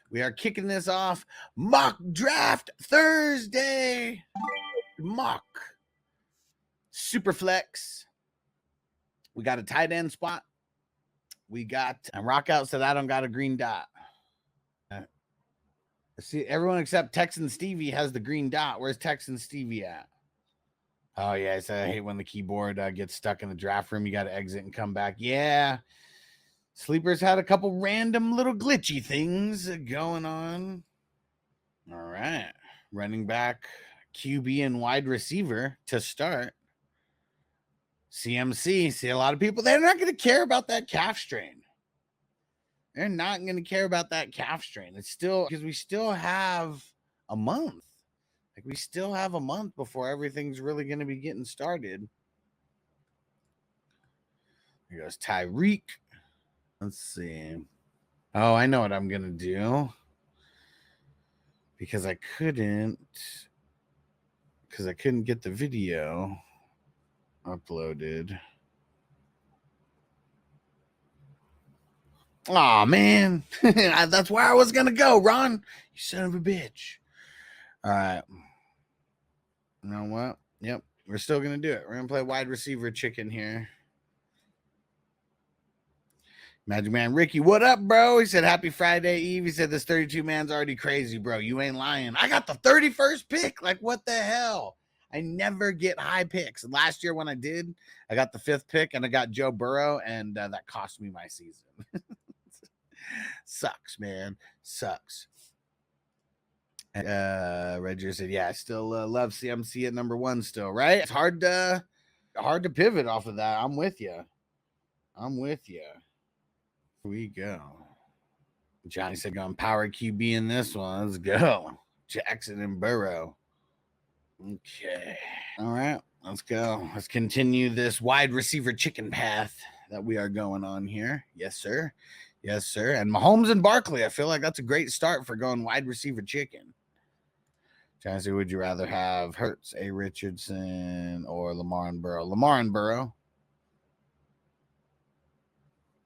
We are kicking this off mock draft Thursday. Mock Superflex. We got a tight end spot. We got, and Rockout said I don't got a green dot. See, everyone except Texan Stevie has the green dot. Where's Texan Stevie at? Oh, yeah, I said I hate when the keyboard gets stuck in the draft room. You got to exit and come back. Yeah. Sleepers had a couple random little glitchy things going on. All right. Running back, QB, and wide receiver to start. CMC. See, a lot of people, they're not going to care about that calf strain. They're not going to care about that calf strain. It's still, because we still have a month. Like, we still have a month before everything's really going to be getting started. Here goes Tyreek. Let's see. Oh, I know what I'm going to do. Because I couldn't get the video uploaded. Aw, man. That's where I was going to go, Ron. You son of a bitch. All right. You know what? Yep. We're still going to do it. We're going to play wide receiver chicken here. Magic Man Ricky, what up, bro? He said, happy Friday Eve. He said, this 32 man's already crazy, bro. You ain't lying. I got the 31st pick. Like, what the hell? I never get high picks. Last year when I did, I got the 5th pick, and I got Joe Burrow, and that cost me my season. Sucks, man. Sucks. Roger said, yeah, I still love CMC at number 1 still, right? It's hard to pivot off of that. I'm with you. Here we go. Johnny said, going power QB in this one. Let's go. Jackson and Burrow. Okay. All right. Let's go. Let's continue this wide receiver chicken path that we are going on here. Yes, sir. Yes, sir. And Mahomes and Barkley, I feel like that's a great start for going wide receiver chicken. Johnny said, would you rather have Hurts, A. Richardson, or Lamar and Burrow? Lamar and Burrow.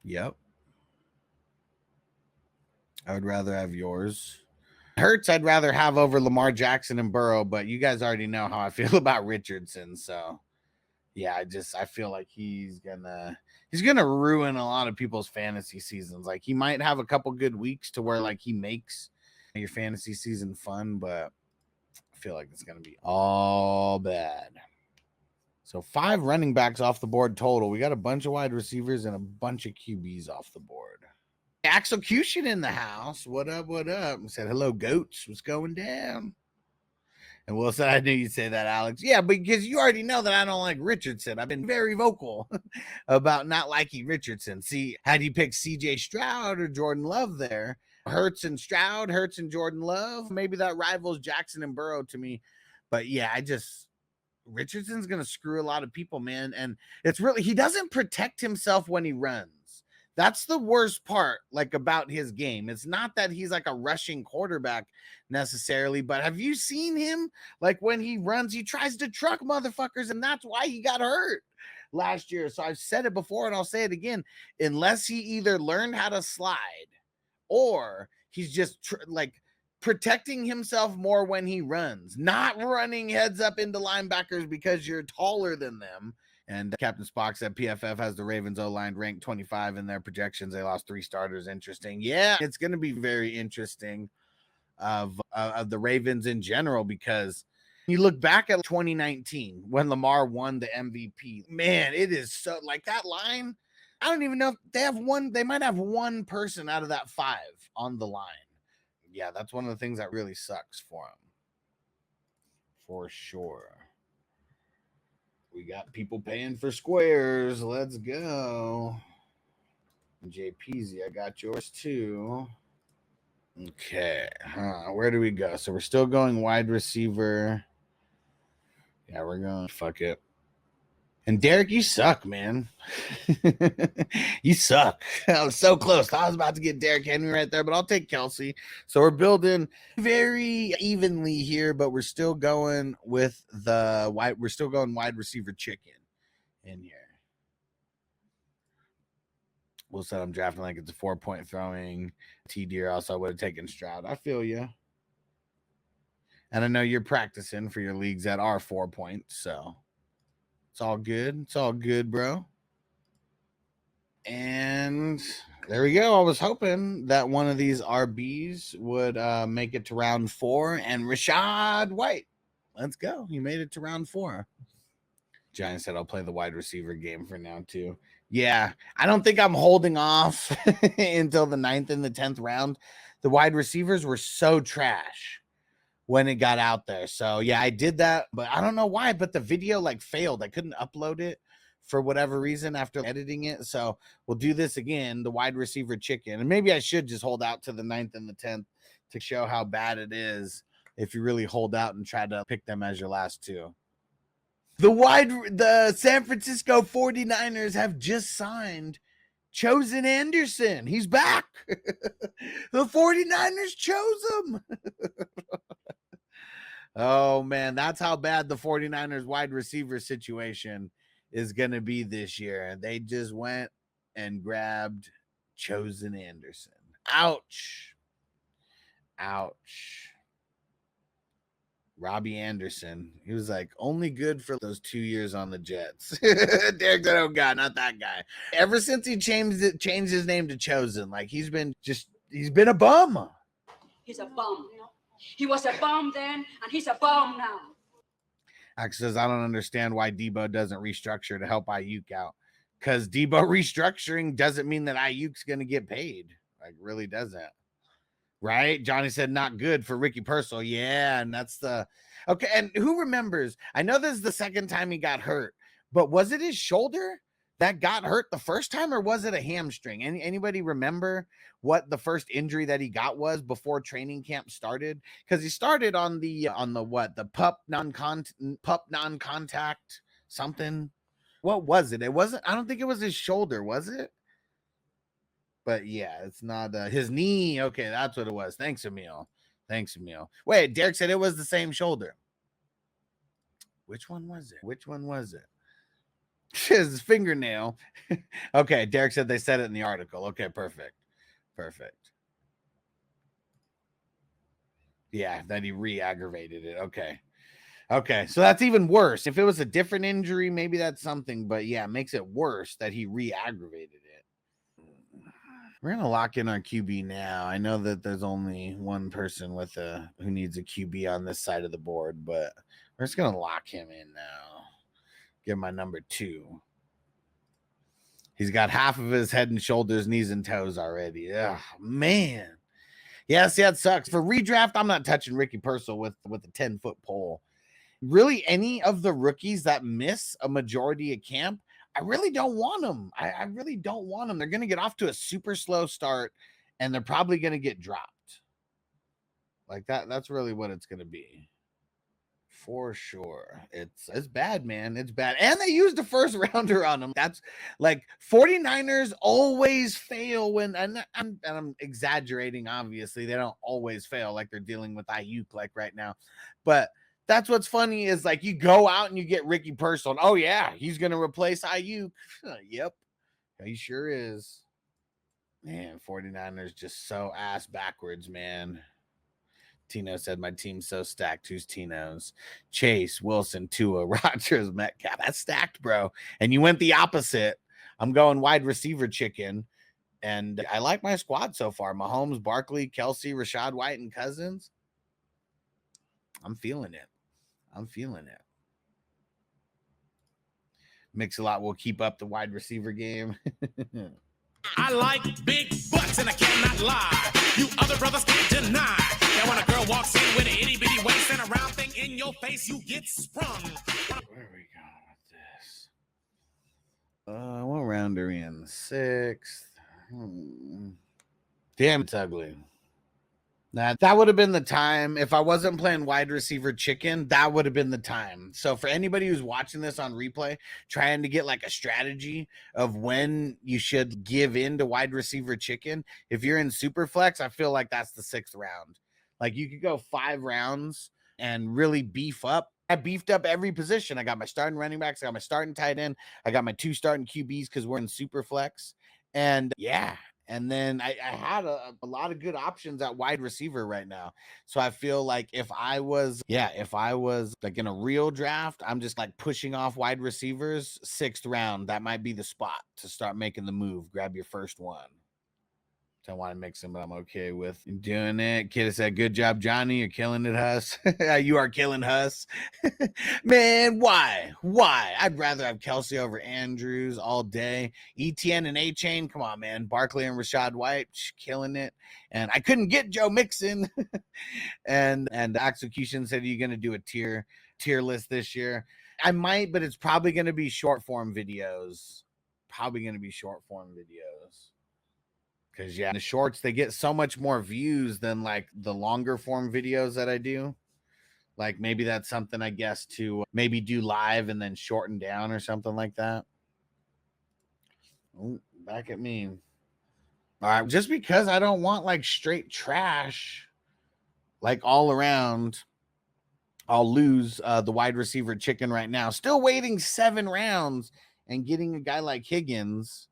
Yep. I would rather have yours. Hurts, I'd rather have over Lamar Jackson and Burrow, but you guys already know how I feel about Richardson. So, yeah, I feel like he's gonna ruin a lot of people's fantasy seasons. Like, he might have a couple good weeks to where, like, he makes your fantasy season fun, but I feel like it's gonna be all bad. So 5 running backs off the board total. We got a bunch of wide receivers and a bunch of QBs off the board. Execution in the house. What up? What up? I said, hello, goats. What's going down? And Will said, I knew you'd say that, Alex. Yeah, because you already know that I don't like Richardson. I've been very vocal about not liking Richardson. See, had you picked CJ Stroud or Jordan Love there, Hurts and Stroud, Hurts and Jordan Love, maybe that rivals Jackson and Burrow to me. But yeah, Richardson's going to screw a lot of people, man. And it's really, he doesn't protect himself when he runs. That's the worst part, like, about his game. It's not that he's like a rushing quarterback necessarily, but have you seen him? Like, when he runs, he tries to truck motherfuckers, and that's why he got hurt last year. So I've said it before, and I'll say it again. Unless he either learned how to slide or he's just protecting himself more when he runs, not running heads up into linebackers because you're taller than them. And Captain Spock said PFF has the Ravens O-line ranked 25 in their projections. They lost 3 starters. Interesting. Yeah, it's going to be very interesting of the Ravens in general, because you look back at 2019 when Lamar won the MVP. Man, it is so, like, that line, I don't even know if they have one. They might have one person out of that 5 on the line. Yeah, that's one of the things that really sucks for him. For sure. We got people paying for squares. Let's go. JPZ, I got yours too. Okay. Where do we go? So we're still going wide receiver. Yeah, we're going. Fuck it. And Derek, you suck, man. You suck. I was so close. I was about to get Derek Henry right there, but I'll take Kelsey. So we're building very evenly here, but we're still going with we're still going wide receiver chicken in here. Will said I'm drafting like it's a 4-point throwing. T Deer also would have taken Stroud. I feel you. And I know you're practicing for your leagues that are 4 points, so it's all good. It's all good, bro. And there we go. I was hoping that one of these RBs would make it to round 4. And Rashad White, let's go. He made it to round 4. Giant said I'll play the wide receiver game for now too. Yeah, I don't think I'm holding off until the 9th and the 10th round. The wide receivers were so trash when it got out there. So yeah, I did that, but I don't know why, but the video like failed. I couldn't upload it for whatever reason after editing it. So we'll do this again, the wide receiver chicken. And maybe I should just hold out to the 9th and the 10th to show how bad it is if you really hold out and try to pick them as your last two. The San Francisco 49ers have just signed Chosen Anderson. He's back. The 49ers chose him. Oh, man, that's how bad the 49ers wide receiver situation is going to be this year. They just went and grabbed Chosen Anderson. Ouch. Ouch. Robbie Anderson. He was like only good for those 2 years on the Jets. Derek said, oh God, not that guy. Ever since he changed his name to Chosen, like he's been a bum. He's a bum. He was a bum then, and he's a bum now. Ax says, I don't understand why Debo doesn't restructure to help Ayuk out. Because Debo restructuring doesn't mean that Ayuk's going to get paid. Like, really doesn't. Right? Johnny said not good for Ricky Purcell. Yeah, and that's the okay. And who remembers? I know this is the second time he got hurt, but was it his shoulder that got hurt the first time, or was it a hamstring? Anybody remember what the first injury that he got was before training camp started? Because he started on the pup non-contact something. What was it? It wasn't. I don't think it was his shoulder, was it? But yeah, it's not his knee. Okay, that's what it was. Thanks, Emil. Wait, Derek said it was the same shoulder. Which one was it? His fingernail. Okay, Derek said they said it in the article. Okay, perfect. Yeah, that he re-aggravated it. Okay, so that's even worse. If it was a different injury, maybe that's something. But yeah, it makes it worse that he re-aggravated it. We're gonna lock in our QB now. I know that there's only one person who needs a QB on this side of the board, but we're just gonna lock him in now. Give my number 2. He's got half of his head and shoulders, knees, and toes already. Ugh, man. Yeah, see, that sucks. For redraft, I'm not touching Ricky Purcell with a 10-foot pole. Really, any of the rookies that miss a majority of camp, I really don't want them. I really don't want them. They're going to get off to a super slow start, and they're probably going to get dropped. Like that. That's really what it's going to be. For sure. It's bad, man. It's bad. And they used a first rounder on them. That's like 49ers always fail when, and I'm exaggerating, obviously. They don't always fail like they're dealing with Ayuk like right now. But that's what's funny is like you go out and you get Ricky Purcell. Oh, yeah, he's going to replace Ayuk. Yep, he sure is. Man, 49ers just so ass backwards, man. Tino said, my team's so stacked. Who's Tino's? Chase, Wilson, Tua, Rodgers, Metcalf. That's stacked, bro. And you went the opposite. I'm going wide receiver chicken. And I like my squad so far. Mahomes, Barkley, Kelsey, Rashad White, and Cousins. I'm feeling it. Mix-a-Lot will keep up the wide receiver game. I like big butts and I cannot lie. You other brothers can't deny. And when a girl walks in with an itty-bitty waist and a round thing in your face, you get sprung. Where are we going with this? What round are we in? 6th. Damn, it's ugly. That would have been the time. If I wasn't playing wide receiver chicken, that would have been the time. So for anybody who's watching this on replay, trying to get like a strategy of when you should give in to wide receiver chicken, if you're in Superflex, I feel like that's the 6th round. Like you could go 5 rounds and really beef up. I beefed up every position. I got my starting running backs. I got my starting tight end. I got my 2 starting QBs because we're in Superflex. And yeah, and then I had a lot of good options at wide receiver right now. So I feel like if I was like in a real draft, I'm just like pushing off wide receivers, 6th round. That might be the spot to start making the move. Grab your first one. Don't want to mix them, but I'm okay with doing it. Kid said, good job, Johnny. You're killing it, Huss. You are killing Huss. Man, why? I'd rather have Kelsey over Andrews all day. ETN and A-Chain, come on, man. Barkley and Rashad White, killing it. And I couldn't get Joe Mixon. and Execution said, you're going to do a tier list this year. I might, but it's probably going to be short form videos. Because yeah, the shorts, they get so much more views than like the longer form videos that I do. Like maybe that's something, I guess, to maybe do live and then shorten down or something like that. Ooh, back at me. All right, just because I don't want like straight trash, like all around, I'll lose the wide receiver chicken right now. Still waiting 7 rounds and getting a guy like Higgins.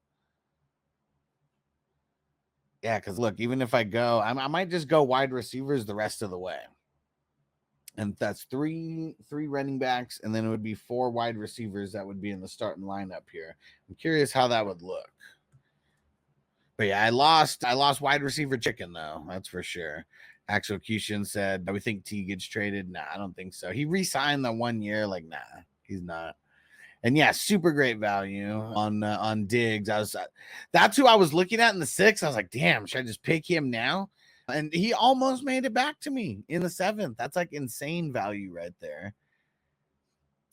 Yeah, because look, even if I go, I might just go wide receivers the rest of the way. And that's three running backs, and then it would be 4 wide receivers that would be in the starting lineup here. I'm curious how that would look. But yeah, I lost wide receiver chicken, though. That's for sure. Execution said, do we think T gets traded? Nah, I don't think so. He re-signed the 1 year. Like, nah, he's not. And yeah, super great value on Diggs. That's who I was looking at in the 6th. I was like, damn, should I just pick him now? And he almost made it back to me in the 7th. That's like insane value right there.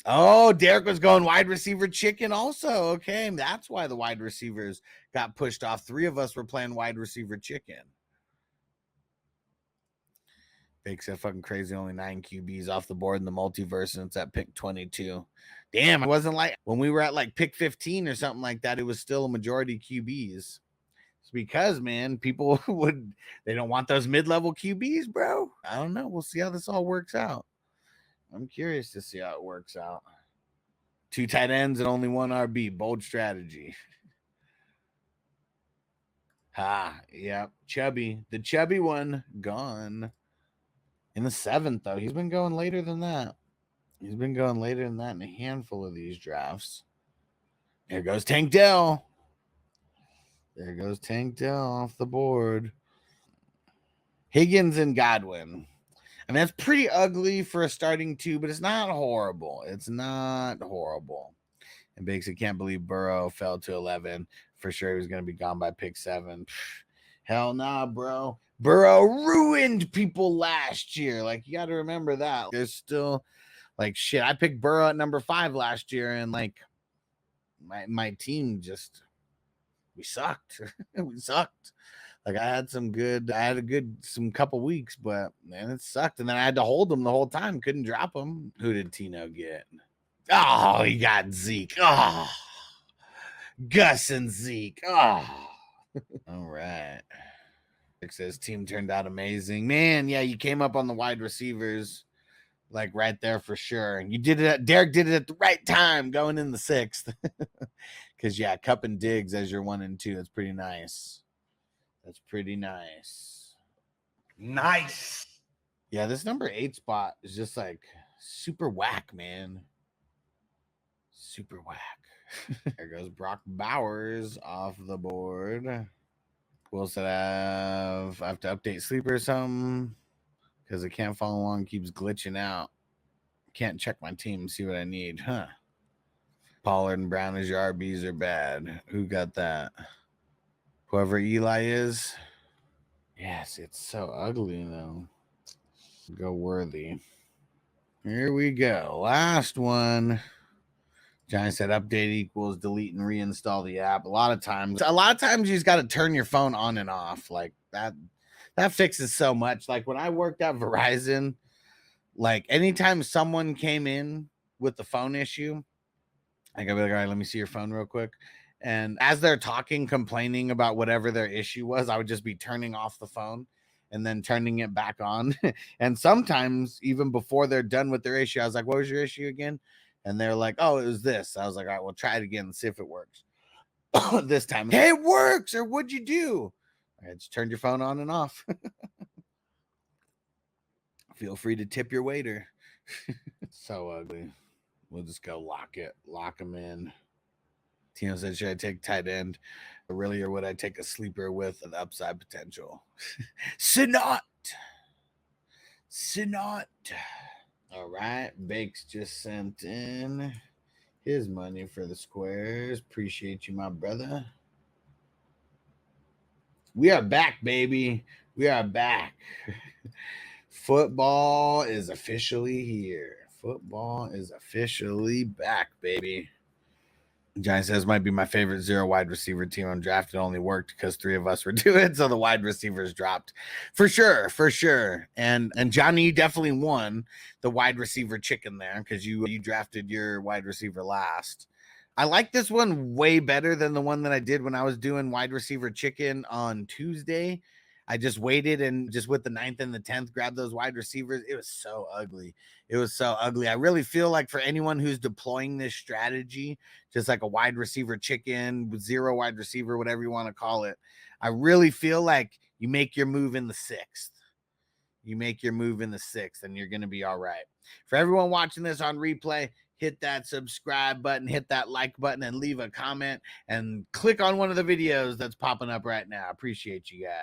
Oh, Derek was going wide receiver chicken also. Okay, that's why the wide receivers got pushed off. 3 of us were playing wide receiver chicken. Fake said fucking crazy, only 9 QBs off the board in the multiverse, and it's at pick 22. Damn, it wasn't like when we were at like pick 15 or something like that, it was still a majority QBs. It's because, man, people they don't want those mid-level QBs, bro. I don't know. We'll see how this all works out. I'm curious to see how it works out. 2 tight ends and only 1 RB. Bold strategy. Yep. Chubby. The chubby one gone. In the 7th, though. He's been going later than that. In a handful of these drafts. There goes Tank Dell. Off the board. Higgins and Godwin. I mean, that's pretty ugly for a starting 2, but it's not horrible. And Biggs, I can't believe Burrow fell to 11. For sure he was going to be gone by pick 7. Hell nah, bro. Burrow ruined people last year. Like, you got to remember that. There's still, like, shit. I picked Burrow at number 5 last year, and, like, my team just, we sucked. Like, I had some couple weeks, but, man, it sucked. And then I had to hold them the whole time. Couldn't drop them. Who did Tino get? Oh, he got Zeke. Oh, Gus and Zeke. Oh. All right. It says team turned out amazing. Man, yeah, you came up on the wide receivers like right there for sure. You did it. Derek did it at the right time going in the 6th. Because, yeah, Cup and Diggs as your 1 and 2. That's pretty nice. Nice. Yeah, this number 8 spot is just like super whack, man. Super whack. There goes Brock Bowers off the board. Who else did I have to update sleeper or something? Because I can't follow along, keeps glitching out. Can't check my team and see what I need. Huh. Pollard and Brown as your RBs are bad. Who got that? Whoever Eli is. Yes, it's so ugly though. Go Worthy. Here we go. Last one. Johnny said update equals delete and reinstall the app. A lot of times you just got to turn your phone on and off. Like that fixes so much. Like when I worked at Verizon, like anytime someone came in with the phone issue, like I'd be like, all right, let me see your phone real quick. And as they're talking, complaining about whatever their issue was, I would just be turning off the phone and then turning it back on. And sometimes even before they're done with their issue, I was like, what was your issue again? And they're like, oh, it was this. I was like, all right, we'll try it again and see if it works. this time. Hey, it works. Or what'd you do? All right, just turned your phone on and off. Feel free to tip your waiter. So ugly. We'll just go lock him in. Tino said, should I take tight end? Really, or would I take a sleeper with an upside potential? Sinot. All right. Bakes just sent in his money for the squares. Appreciate you, my brother. We are back, baby. We are back. Football is officially here. Football is officially back, baby. Giant says might be my favorite 0 wide receiver team on draft. It only worked because 3 of us were doing it, so the wide receivers dropped. For sure. And Johnny, you definitely won the wide receiver chicken there because you drafted your wide receiver last. I like this one way better than the one that I did when I was doing wide receiver chicken on Tuesday. I just waited and just with the 9th and the 10th grabbed those wide receivers. It was so ugly. I really feel like for anyone who's deploying this strategy, just like a wide receiver chicken with 0 wide receiver, whatever you want to call it, I really feel like you make your move in the 6th. And you're going to be all right. For everyone watching this on replay, hit that subscribe button, hit that like button, and leave a comment, and click on one of the videos that's popping up right now. Appreciate you guys.